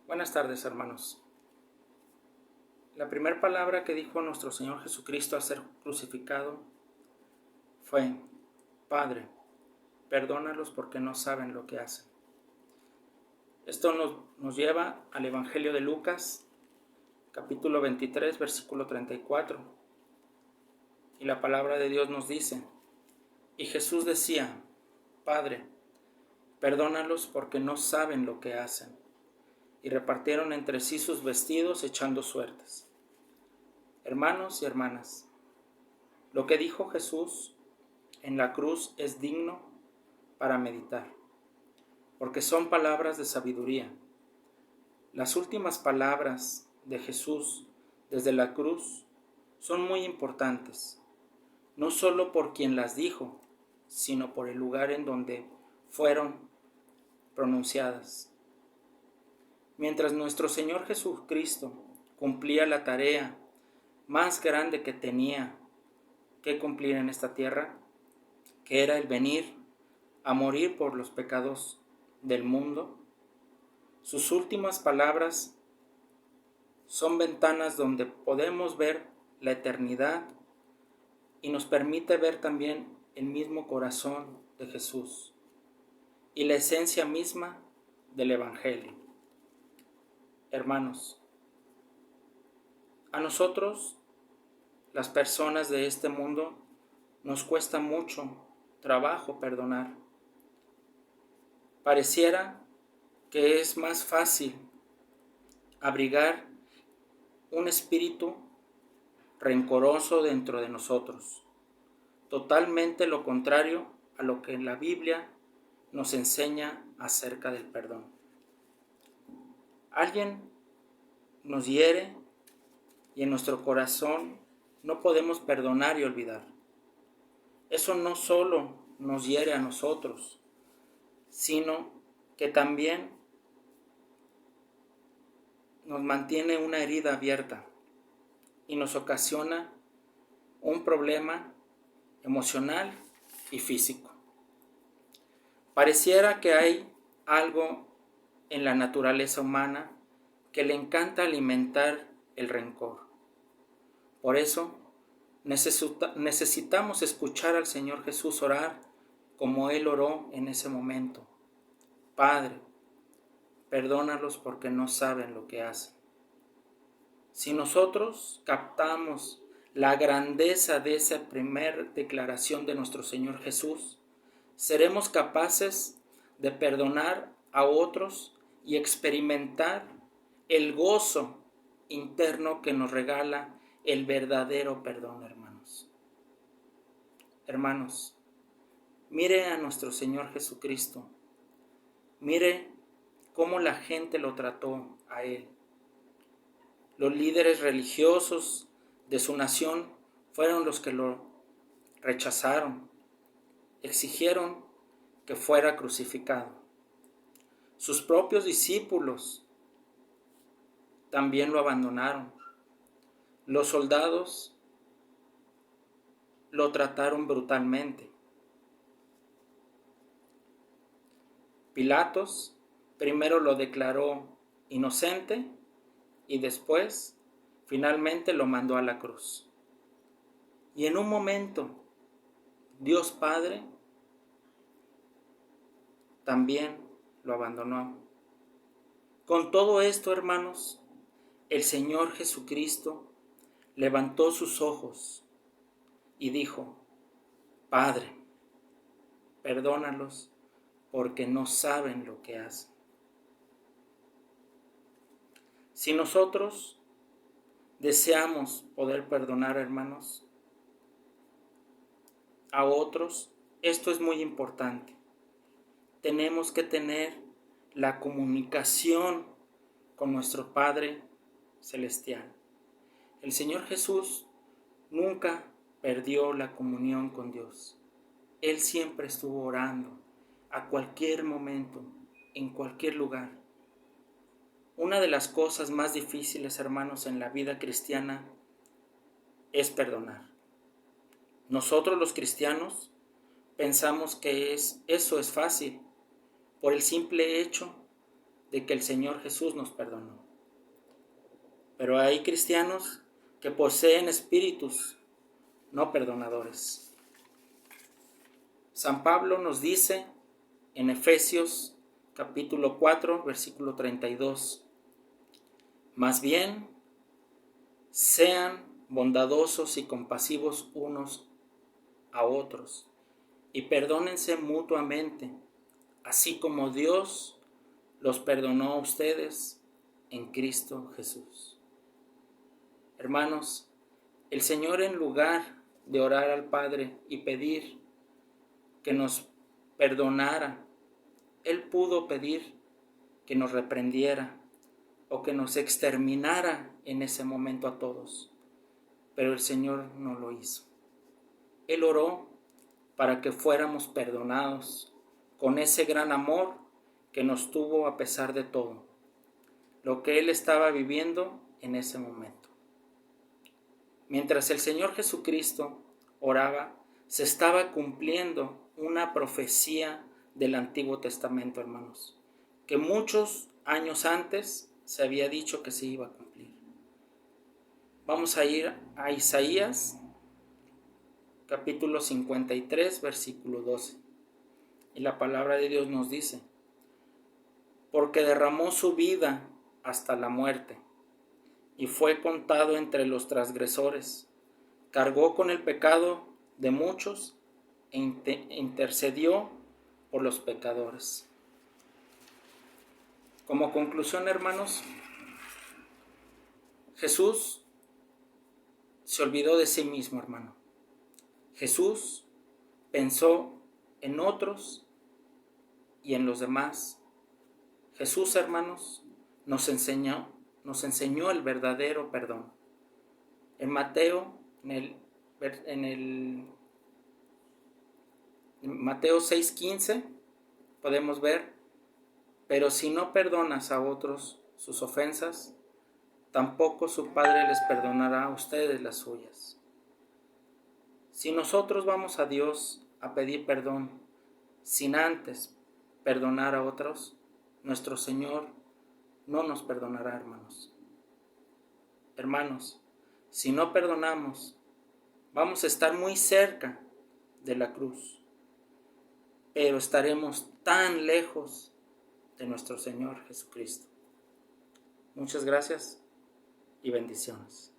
Buenas tardes, hermanos. La primera palabra que dijo nuestro Señor Jesucristo al ser crucificado fue: Padre, perdónalos porque no saben lo que hacen. Esto nos lleva al Evangelio de Lucas, capítulo 23, versículo 34. Y la palabra de Dios nos dice: Y Jesús decía: Padre, perdónalos porque no saben lo que hacen. Y repartieron entre sí sus vestidos echando suertes. Hermanos y hermanas, lo que dijo Jesús en la cruz es digno para meditar, porque son palabras de sabiduría. Las últimas palabras de Jesús desde la cruz son muy importantes, no solo por quien las dijo, sino por el lugar en donde fueron pronunciadas. Mientras nuestro Señor Jesucristo cumplía la tarea más grande que tenía que cumplir en esta tierra, que era el venir a morir por los pecados del mundo, sus últimas palabras son ventanas donde podemos ver la eternidad y nos permite ver también el mismo corazón de Jesús y la esencia misma del Evangelio. Hermanos, a nosotros, las personas de este mundo, nos cuesta mucho trabajo perdonar. Pareciera que es más fácil abrigar un espíritu rencoroso dentro de nosotros, totalmente lo contrario a lo que la Biblia nos enseña acerca del perdón. Alguien nos hiere y en nuestro corazón no podemos perdonar y olvidar. Eso no solo nos hiere a nosotros, sino que también nos mantiene una herida abierta y nos ocasiona un problema emocional y físico. Pareciera que hay algo en la naturaleza humana que le encanta alimentar el rencor. Por eso necesitamos escuchar al Señor Jesús orar como Él oró en ese momento. Padre, perdónalos porque no saben lo que hacen. Si nosotros captamos la grandeza de esa primera declaración de nuestro Señor Jesús, seremos capaces de perdonar a otros y experimentar el gozo interno que nos regala el verdadero perdón, hermanos. Hermanos, mire a nuestro Señor Jesucristo. Mire cómo la gente lo trató a Él. Los líderes religiosos de su nación fueron los que lo rechazaron, exigieron que fuera crucificado. Sus propios discípulos también lo abandonaron. Los soldados lo trataron brutalmente. Pilatos primero lo declaró inocente y después, finalmente, lo mandó a la cruz. Y en un momento, Dios Padre también lo abandonó. Con todo esto, hermanos, el Señor Jesucristo levantó sus ojos y dijo: Padre, perdónalos porque no saben lo que hacen. Si nosotros deseamos poder perdonar, hermanos, a otros, esto es muy importante. Tenemos que tener la comunicación con nuestro Padre Celestial. El Señor Jesús nunca perdió la comunión con Dios. Él siempre estuvo orando a cualquier momento, en cualquier lugar. Una de las cosas más difíciles, hermanos, en la vida cristiana es perdonar. Nosotros los cristianos pensamos que eso es fácil por el simple hecho de que el Señor Jesús nos perdonó. Pero hay cristianos que poseen espíritus no perdonadores. San Pablo nos dice en Efesios capítulo 4, versículo 32, más bien, sean bondadosos y compasivos unos a otros y perdónense mutuamente, así como Dios los perdonó a ustedes en Cristo Jesús. Hermanos, el Señor, en lugar de orar al Padre y pedir que nos perdonara, Él pudo pedir que nos reprendiera o que nos exterminara en ese momento a todos, pero el Señor no lo hizo. Él oró para que fuéramos perdonados con ese gran amor que nos tuvo a pesar de todo, lo que Él estaba viviendo en ese momento. Mientras el Señor Jesucristo oraba, se estaba cumpliendo una profecía del Antiguo Testamento, hermanos, que muchos años antes se había dicho que se iba a cumplir. Vamos a ir a Isaías, capítulo 53, versículo 12. Y la palabra de Dios nos dice: porque derramó su vida hasta la muerte, y fue contado entre los transgresores, cargó con el pecado de muchos e intercedió por los pecadores. Como conclusión, hermanos, Jesús se olvidó de sí mismo, hermano. Jesús pensó en otros y en los demás. Jesús, hermanos, nos enseñó el verdadero perdón. En Mateo, en Mateo 6:15 podemos ver: pero si no perdonas a otros sus ofensas, tampoco su Padre les perdonará a ustedes las suyas. Si nosotros vamos a Dios a pedir perdón sin antes perdonar a otros, nuestro Señor no nos perdonará, hermanos. Hermanos, si no perdonamos, vamos a estar muy cerca de la cruz, pero estaremos tan lejos de nuestro Señor Jesucristo. Muchas gracias y bendiciones.